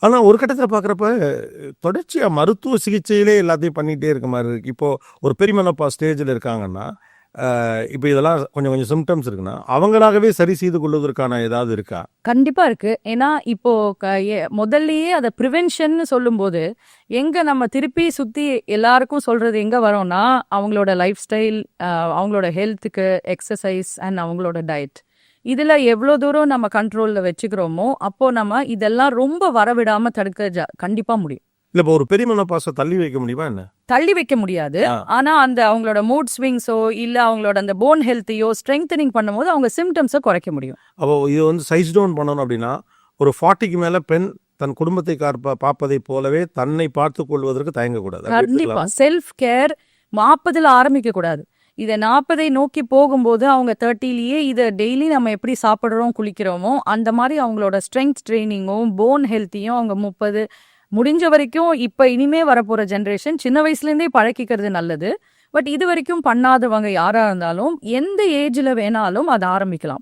ஆனா ஒரு கட்டத்துல பார்க்குறப்ப, தொடர்ச்சியா மருத்துவ சிகிச்சையிலே எல்லாத்தையும் பண்ணிட்டே இருக்க மாரி இருக்கு. இப்போ ஒரு பெரிமெனோபாஸ் ஸ்டேஜ்ல இருக்காங்கன்னா, இப்போ இதெல்லாம் கொஞ்சம் கொஞ்சம் சிம்ப்டம்ஸ் இருக்குன்னா, அவங்களாகவே சரி செய்து கொள்வதற்கான ஏதாவது இருக்கா? கண்டிப்பா இருக்கு. ஏன்னா இப்போ முதல்லயே அத பிரிவென்ஷன்னு சொல்லும்போது, எங்க நம்ம திருப்பி சுத்தி எல்லாருக்கும் சொல்றது எங்க வரோம்னா, அவங்களோட லைஃப் ஸ்டைல், அவங்களோட ஹெல்த்துக்கு, எக்ஸர்சைஸ் அண்ட் அவங்களோட டயட். இதுல எவ்ளோ தூரம் நம்ம கண்ட்ரோல்ல வச்சுக்கிறோமோ, அப்போ நம்ம இதெல்லாம் ரொம்ப வரவிடாம தடுக்க கண்டிப்பா முடியும். இல்ல இப்போ ஒரு பெரிமெனோபாஸ தள்ளி வைக்க முடியுமா என்ன? தள்ளி வைக்க முடியாது. ஆ. ஆனா அந்த அவங்களோட மூட் ஸ்விங்ஸோ, இல்ல அவங்களோட அந்த போன் ஹெல்த்தையோ ஸ்ட்ரெங்தனிங் பண்ணும்போது அவங்க சிம்ப்டம்ஸ குறைக்க முடியும். அப்போ இது வந்து சைஸ் டவுன் பண்ணணும் அப்படின்னா, ஒரு 40க்கு மேல பெண் தன் குடும்பத்தை பார்ப்பதைப் போலவே தன்னை பார்த்துக் கொள்வதற்கு தயங்கக்கூடாது. அப்படி கண்டிப்பா. எடுத்துக்கலாமா? செல்ஃப் கேர் 40ல ஆரம்பிக்க கூடாது. இத 40ஐ நோக்கி போகும்போது அவங்க 30லயே இத டெய்லி நம்ம எப்படி சாப்பிடுறோம், குளிக்கிறோமோ, அந்த மாரி அவங்களோட ஸ்ட்ரெங்த் ட்ரெய்னிங்கும், போன் ஹெல்த்தையும் அவங்க 30 முடிஞ்ச வரைக்கும் இப்ப இனிமே வரப்போற ஜெனரேஷன் சின்ன வயசுலேருந்தே பழக்கிக்கிறது நல்லது. பட் இதுவரைக்கும் பண்ணாதவங்க யாரா இருந்தாலும், எந்த ஏஜ்ல வேணாலும் அத ஆரம்பிக்கலாம்.